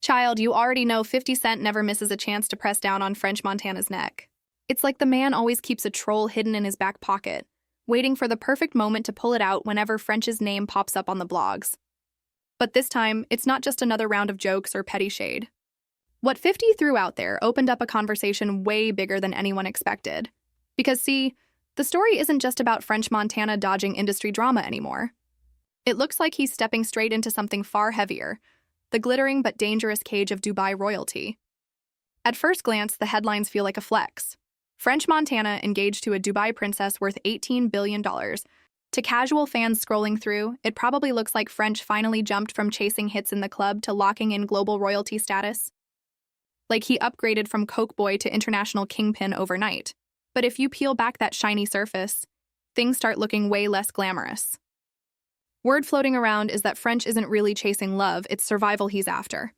Child, you already know 50 Cent never misses a chance to press down on French Montana's neck. It's like the man always keeps a troll hidden in his back pocket, waiting for the perfect moment to pull it out whenever French's name pops up on the blogs. But this time, it's not just another round of jokes or petty shade. What 50 threw out there opened up a conversation way bigger than anyone expected. Because see, the story isn't just about French Montana dodging industry drama anymore. It looks like he's stepping straight into something far heavier, the glittering but dangerous cage of Dubai royalty. At first glance, the headlines feel like a flex. French Montana engaged to a Dubai princess worth $18 billion. To casual fans scrolling through, it probably looks like French finally jumped from chasing hits in the club to locking in global royalty status. Like he upgraded from Coke boy to international kingpin overnight. But if you peel back that shiny surface, things start looking way less glamorous. Word floating around is that French isn't really chasing love, it's survival he's after.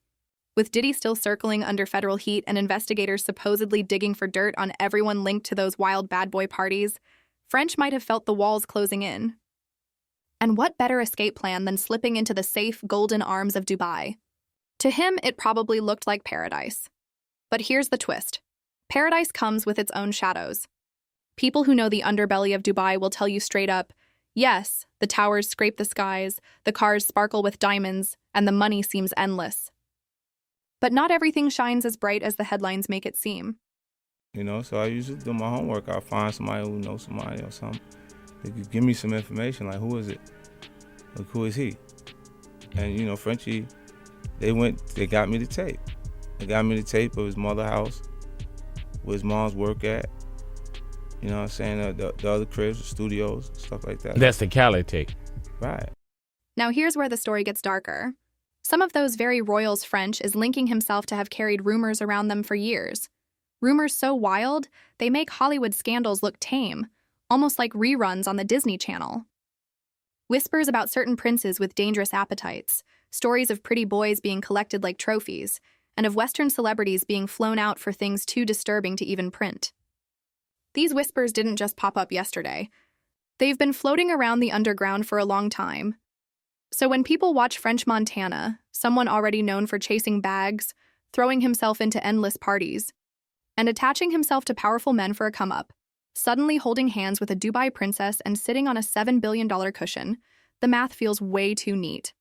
With Diddy still circling under federal heat and investigators supposedly digging for dirt on everyone linked to those wild bad boy parties, French might have felt the walls closing in. And what better escape plan than slipping into the safe, golden arms of Dubai? To him, it probably looked like paradise. But here's the twist. Paradise comes with its own shadows. People who know the underbelly of Dubai will tell you straight up, yes, the towers scrape the skies, the cars sparkle with diamonds, and the money seems endless. But not everything shines as bright as the headlines make it seem. So I usually do my homework. I'll find somebody who knows somebody or something. They could give me some information, like who is it? Like who is he? And Frenchie, they got me the tape. They got me the tape of his mother's house, where his mom's work at. You know what I'm saying? The other cribs, the studios, stuff like that. That's the Cali tape. Right. Now here's where the story gets darker. Some of those very royals French is linking himself to have carried rumors around them for years. Rumors so wild, they make Hollywood scandals look tame, almost like reruns on the Disney Channel. Whispers about certain princes with dangerous appetites, stories of pretty boys being collected like trophies, and of Western celebrities being flown out for things too disturbing to even print. These whispers didn't just pop up yesterday. They've been floating around the underground for a long time. So when people watch French Montana, someone already known for chasing bags, throwing himself into endless parties, and attaching himself to powerful men for a come-up, suddenly holding hands with a Dubai princess and sitting on a $7 billion cushion, the math feels way too neat.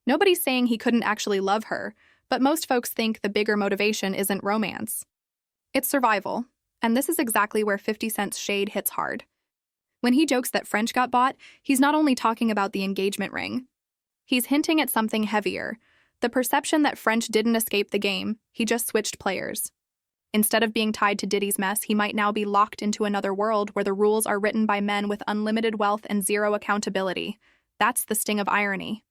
Nobody's saying he couldn't actually love her, but most folks think the bigger motivation isn't romance. It's survival, and this is exactly where 50 Cent's shade hits hard. When he jokes that French got bought, he's not only talking about the engagement ring. He's hinting at something heavier, the perception that French didn't escape the game, he just switched players. Instead of being tied to Diddy's mess, he might now be locked into another world where the rules are written by men with unlimited wealth and zero accountability. That's the sting of irony.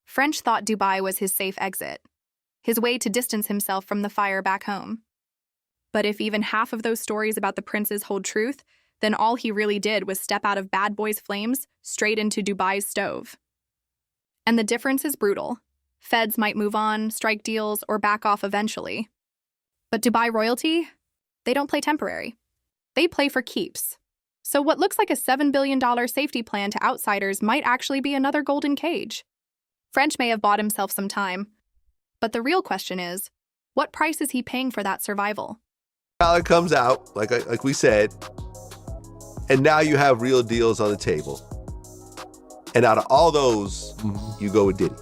French thought Dubai was his safe exit, his way to distance himself from the fire back home. But if even half of those stories about the princes hold truth, then all he really did was step out of bad boys' flames straight into Dubai's stove. And the difference is brutal. Feds might move on, strike deals, or back off eventually. But Dubai royalty? They don't play temporary. They play for keeps. So what looks like a $7 billion safety plan to outsiders might actually be another golden cage. French may have bought himself some time. But the real question is, what price is he paying for that survival? It comes out, like we said, and now you have real deals on the table. And out of all those, you go with Diddy.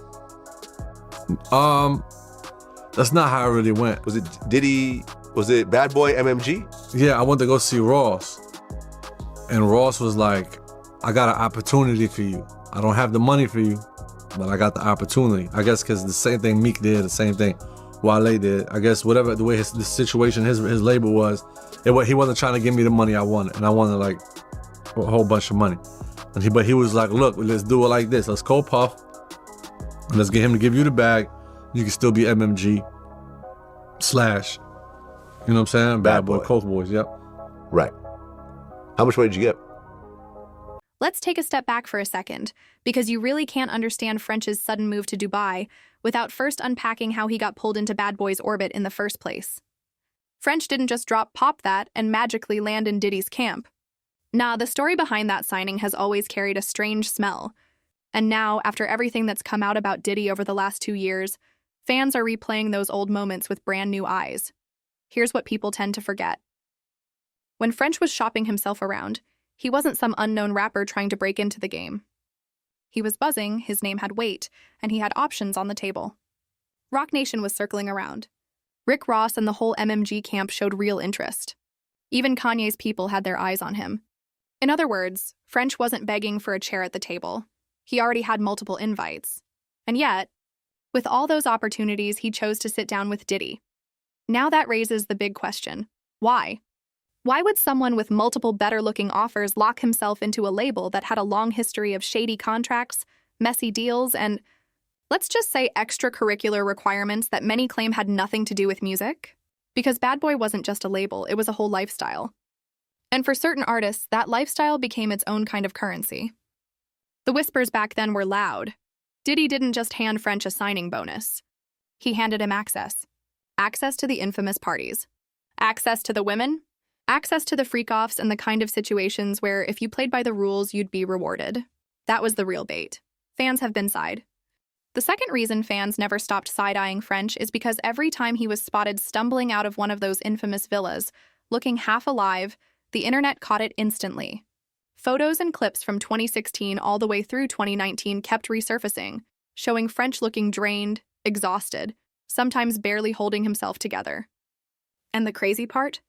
That's not how it really went. Was it Diddy? Was it Bad Boy MMG? Yeah, I went to go see Ross. And Ross was like, I got an opportunity for you. I don't have the money for you, but I got the opportunity. I guess because the same thing Meek did, the same thing Wale did. I guess whatever the way the situation, his label was, he wasn't trying to give me the money I wanted. And I wanted like a whole bunch of money. But he was like, look, let's do it like this. Let's call Puff. And let's get him to give you the bag. You can still be MMG / you know what I'm saying? Bad Boy, Coke Boys, yep. Right. How much money did you get? Let's take a step back for a second, because you really can't understand French's sudden move to Dubai without first unpacking how he got pulled into Bad Boy's orbit in the first place. French didn't just pop that and magically land in Diddy's camp. Nah, the story behind that signing has always carried a strange smell. And now, after everything that's come out about Diddy over the last 2 years, Fans are replaying those old moments with brand new eyes. Here's what people tend to forget. When French was shopping himself around, he wasn't some unknown rapper trying to break into the game. He was buzzing, his name had weight, and he had options on the table. Roc Nation was circling around. Rick Ross and the whole MMG camp showed real interest. Even Kanye's people had their eyes on him. In other words, French wasn't begging for a chair at the table. He already had multiple invites. And yet, with all those opportunities, he chose to sit down with Diddy. Now that raises the big question. Why? Why would someone with multiple better-looking offers lock himself into a label that had a long history of shady contracts, messy deals, and, let's just say, extracurricular requirements that many claim had nothing to do with music? Because Bad Boy wasn't just a label, it was a whole lifestyle. And for certain artists, that lifestyle became its own kind of currency. The whispers back then were loud. Diddy didn't just hand French a signing bonus. He handed him access. Access to the infamous parties. Access to the women. Access to the freak-offs and the kind of situations where if you played by the rules, you'd be rewarded. That was the real bait. Fans have been side. The second reason fans never stopped side-eyeing French is because every time he was spotted stumbling out of one of those infamous villas, looking half alive, the internet caught it instantly. Photos and clips from 2016 all the way through 2019 kept resurfacing, showing French looking drained, exhausted, sometimes barely holding himself together. And the crazy part?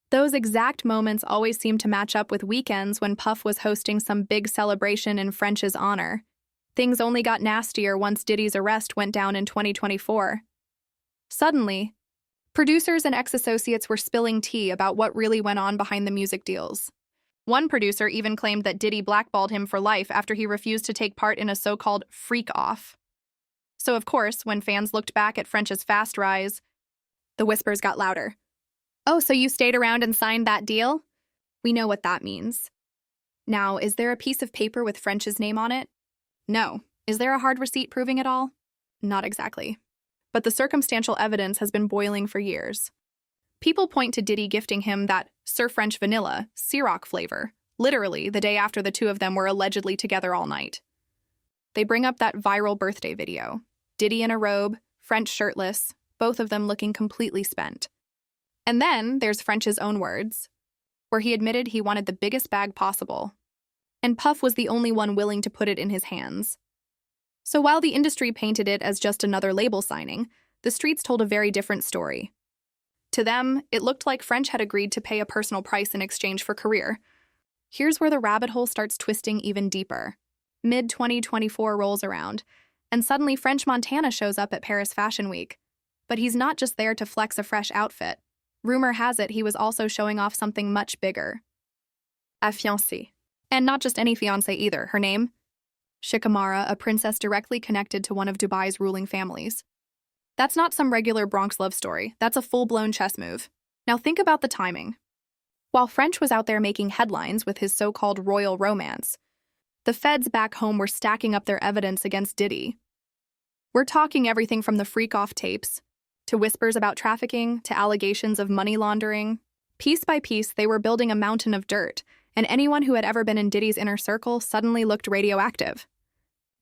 Those exact moments always seemed to match up with weekends when Puff was hosting some big celebration in French's honor. Things only got nastier once Diddy's arrest went down in 2024. Suddenly, producers and ex-associates were spilling tea about what really went on behind the music deals. One producer even claimed that Diddy blackballed him for life after he refused to take part in a so-called freak-off. So, of course, when fans looked back at French's fast rise, the whispers got louder. Oh, so you stayed around and signed that deal? We know what that means. Now, is there a piece of paper with French's name on it? No. Is there a hard receipt proving it all? Not exactly. But the circumstantial evidence has been boiling for years. People point to Diddy gifting him that Sir French Vanilla, Ciroc flavor, literally the day after the two of them were allegedly together all night. They bring up that viral birthday video. Diddy in a robe, French shirtless, both of them looking completely spent. And then there's French's own words, where he admitted he wanted the biggest bag possible. And Puff was the only one willing to put it in his hands. So while the industry painted it as just another label signing, the streets told a very different story. To them, it looked like French had agreed to pay a personal price in exchange for career. Here's where the rabbit hole starts twisting even deeper. Mid-2024 rolls around, and suddenly French Montana shows up at Paris Fashion Week. But he's not just there to flex a fresh outfit. Rumor has it he was also showing off something much bigger. A fiancée. And not just any fiancée either. Her name? Shikamara, a princess directly connected to one of Dubai's ruling families. That's not some regular Bronx love story. That's a full-blown chess move. Now think about the timing. While French was out there making headlines with his so-called royal romance, the feds back home were stacking up their evidence against Diddy. We're talking everything from the freak-off tapes, to whispers about trafficking, to allegations of money laundering. Piece by piece, they were building a mountain of dirt, and anyone who had ever been in Diddy's inner circle suddenly looked radioactive.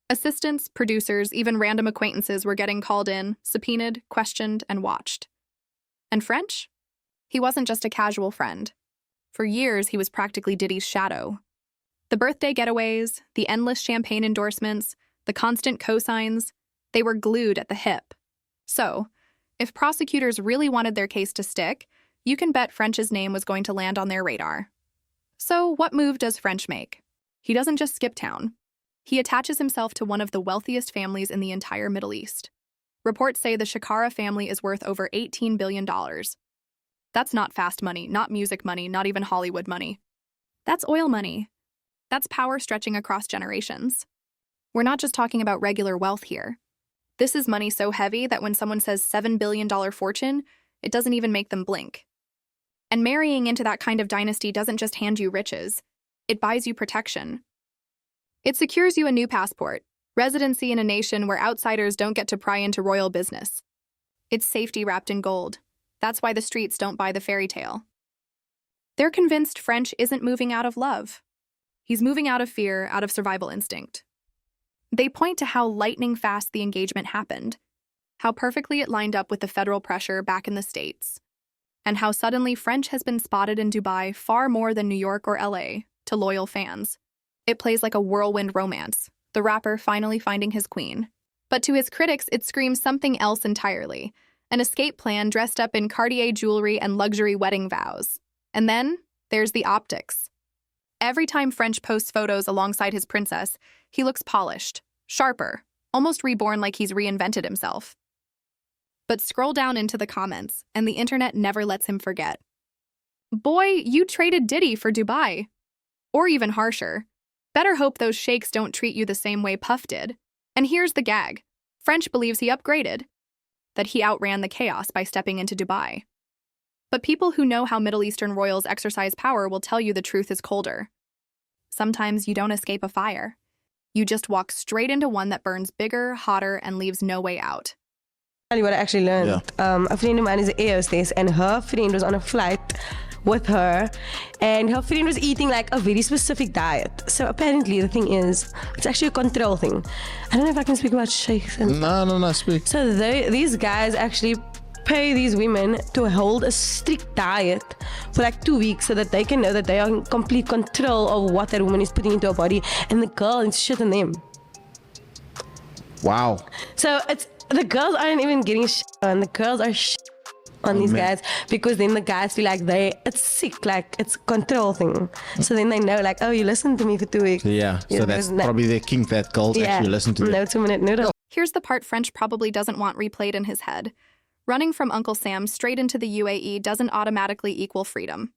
Assistants, producers, even random acquaintances were getting called in, subpoenaed, questioned, and watched. And French? He wasn't just a casual friend. For years, he was practically Diddy's shadow. The birthday getaways, the endless champagne endorsements, the constant cosigns, they were glued at the hip. So, if prosecutors really wanted their case to stick, you can bet French's name was going to land on their radar. So, what move does French make? He doesn't just skip town. He attaches himself to one of the wealthiest families in the entire Middle East. Reports say the Shakara family is worth over $18 billion. That's not fast money, not music money, not even Hollywood money. That's oil money. That's power stretching across generations. We're not just talking about regular wealth here. This is money so heavy that when someone says $7 billion fortune, it doesn't even make them blink. And marrying into that kind of dynasty doesn't just hand you riches. It buys you protection. It secures you a new passport, residency in a nation where outsiders don't get to pry into royal business. It's safety wrapped in gold. That's why the streets don't buy the fairy tale. They're convinced French isn't moving out of love. He's moving out of fear, out of survival instinct. They point to how lightning fast the engagement happened. how perfectly it lined up with the federal pressure back in the States, and how suddenly French has been spotted in Dubai far more than New York or LA to loyal fans. It plays like a whirlwind romance, the rapper finally finding his queen. But to his critics, it screams something else entirely, an escape plan dressed up in Cartier jewelry and luxury wedding vows. And then there's the optics. Every time French posts photos alongside his princess, he looks polished, sharper, almost reborn like he's reinvented himself. But scroll down into the comments, and the internet never lets him forget. Boy, you traded Diddy for Dubai. Or even harsher. Better hope those sheikhs don't treat you the same way Puff did. And here's the gag. French believes he upgraded, that he outran the chaos by stepping into Dubai. But people who know how Middle Eastern royals exercise power will tell you the truth is colder. Sometimes you don't escape a fire. You just walk straight into one that burns bigger, hotter, and leaves no way out. What I actually learned. A friend of mine is an air hostess, and her friend was on a flight with her, and her friend was eating like a very specific diet. So apparently the thing is, it's actually a control thing. I don't know if I can speak about sheikhs. No, speak. So these guys actually pay these women to hold a strict diet for like 2 weeks so that they can know that they are in complete control of what that woman is putting into her body, and the girl is shit on them. Wow. So the girls aren't even getting shit on, the girls are shit on these guys, because then the guys feel like it's sick, like it's a control thing. So then they know, like, oh, you listened to me for 2 weeks. Yeah, so that's probably their kink, that girls actually listen to it. No 2-minute noodle. Here's the part French probably doesn't want replayed in his head. Running from Uncle Sam straight into the UAE doesn't automatically equal freedom.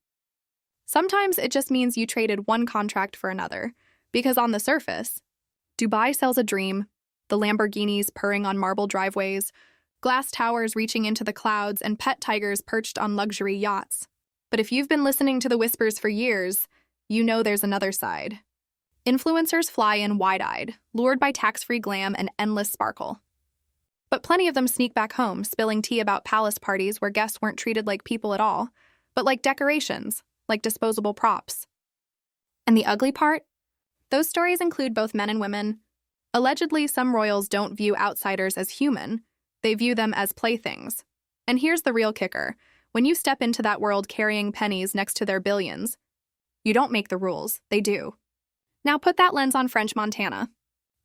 Sometimes it just means you traded one contract for another, because on the surface, Dubai sells a dream, the Lamborghinis purring on marble driveways, glass towers reaching into the clouds, and pet tigers perched on luxury yachts. But if you've been listening to the whispers for years, you know there's another side. Influencers fly in wide-eyed, lured by tax-free glam and endless sparkle. But plenty of them sneak back home, spilling tea about palace parties where guests weren't treated like people at all, but like decorations, like disposable props. And the ugly part? Those stories include both men and women. Allegedly, some royals don't view outsiders as human. They view them as playthings. And here's the real kicker. When you step into that world carrying pennies next to their billions, you don't make the rules, they do. Now put that lens on French Montana.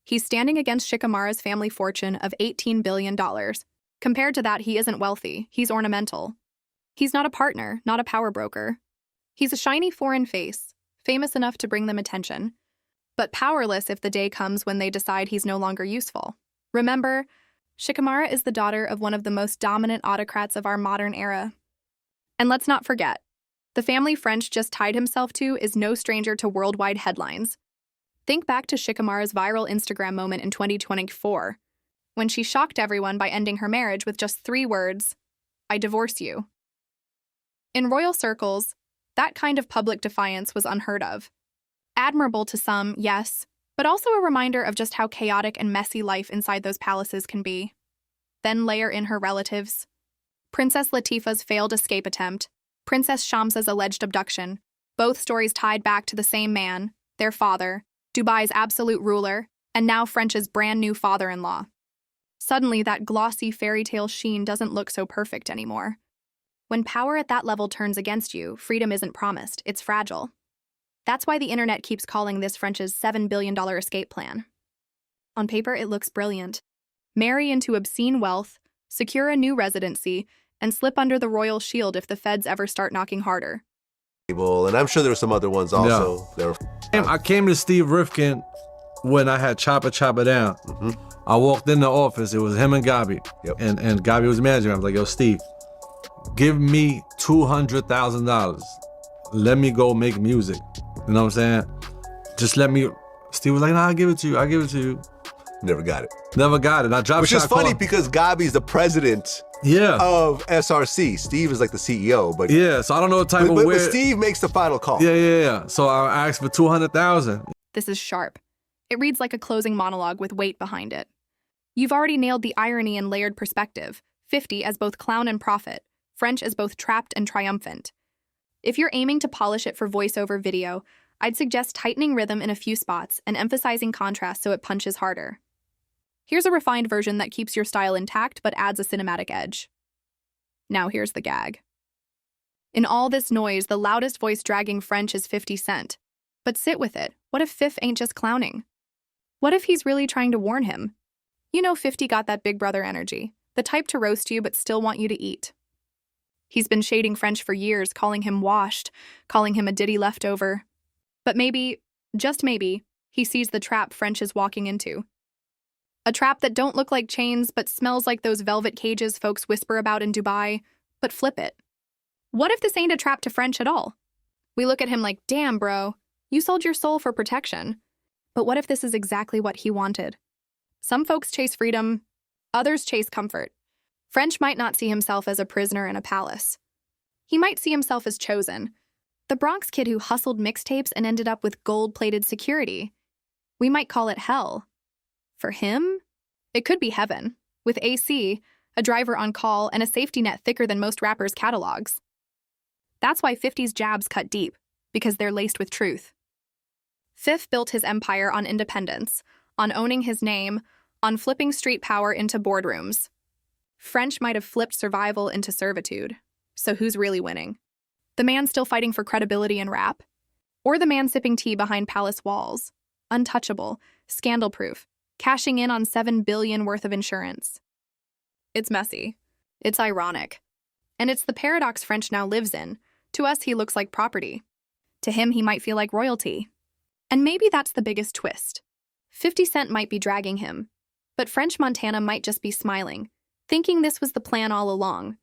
He's standing against Shikamaru's family fortune of $18 billion. Compared to that, he isn't wealthy, he's ornamental. He's not a partner, not a power broker. He's a shiny foreign face, famous enough to bring them attention, but powerless if the day comes when they decide he's no longer useful. Remember, Shikamaru is the daughter of one of the most dominant autocrats of our modern era. And let's not forget, the family French just tied himself to is no stranger to worldwide headlines. Think back to Shikamaru's viral Instagram moment in 2024, when she shocked everyone by ending her marriage with just 3 words, "I divorce you." In royal circles, that kind of public defiance was unheard of. Admirable to some, yes, but also a reminder of just how chaotic and messy life inside those palaces can be. Then layer in her relatives. Princess Latifah's failed escape attempt, Princess Shamsa's alleged abduction, both stories tied back to the same man, their father, Dubai's absolute ruler, and now French's brand new father-in-law. Suddenly, that glossy fairy tale sheen doesn't look so perfect anymore. When power at that level turns against you, freedom isn't promised, it's fragile. That's why the internet keeps calling this French's $7 billion escape plan. On paper, it looks brilliant. Marry into obscene wealth, secure a new residency, and slip under the royal shield if the feds ever start knocking harder. And I'm sure there were some other ones also. Yeah. I came to Steve Rifkin when I had Chopper Down. Mm-hmm. I walked in the office, it was him and Gabi. Yep. And Gabi was manager. I was like, yo, Steve, give me $200,000. Let me go make music. You know what I'm saying? Just let me. Steve was like, nah, I'll give it to you. Never got it. Never got it. I dropped Which is funny because Gabi's the president of SRC. Steve is like the CEO, but yeah. So I don't know what type of but Steve makes the final call. Yeah. So I asked for $200,000. This is sharp. It reads like a closing monologue with weight behind it. You've already nailed the irony and layered perspective. 50 as both clown and prophet. French as both trapped and triumphant. If you're aiming to polish it for voiceover video, I'd suggest tightening rhythm in a few spots and emphasizing contrast so it punches harder. Here's a refined version that keeps your style intact but adds a cinematic edge. Now here's the gag. In all this noise, the loudest voice dragging French is 50 Cent. But sit with it. What if Fif ain't just clowning? What if he's really trying to warn him? You know 50 got that big brother energy, the type to roast you but still want you to eat. He's been shading French for years, calling him washed, calling him a Diddy leftover. But maybe, just maybe, he sees the trap French is walking into. A trap that don't look like chains but smells like those velvet cages folks whisper about in Dubai, but flip it. What if this ain't a trap to French at all? We look at him like, damn, bro, you sold your soul for protection. But what if this is exactly what he wanted? Some folks chase freedom, others chase comfort. French might not see himself as a prisoner in a palace. He might see himself as chosen, the Bronx kid who hustled mixtapes and ended up with gold-plated security. We might call it hell. For him, it could be heaven, with AC, a driver on call, and a safety net thicker than most rappers' catalogs. That's why 50's jabs cut deep, because they're laced with truth. Fif built his empire on independence, on owning his name, on flipping street power into boardrooms. French might have flipped survival into servitude. So who's really winning? The man still fighting for credibility in rap? Or the man sipping tea behind palace walls? Untouchable, scandal-proof, cashing in on $7 billion worth of insurance. It's messy. It's ironic. And it's the paradox French now lives in. To us, he looks like property. To him, he might feel like royalty. And maybe that's the biggest twist. 50 Cent might be dragging him, but French Montana might just be smiling, thinking this was the plan all along.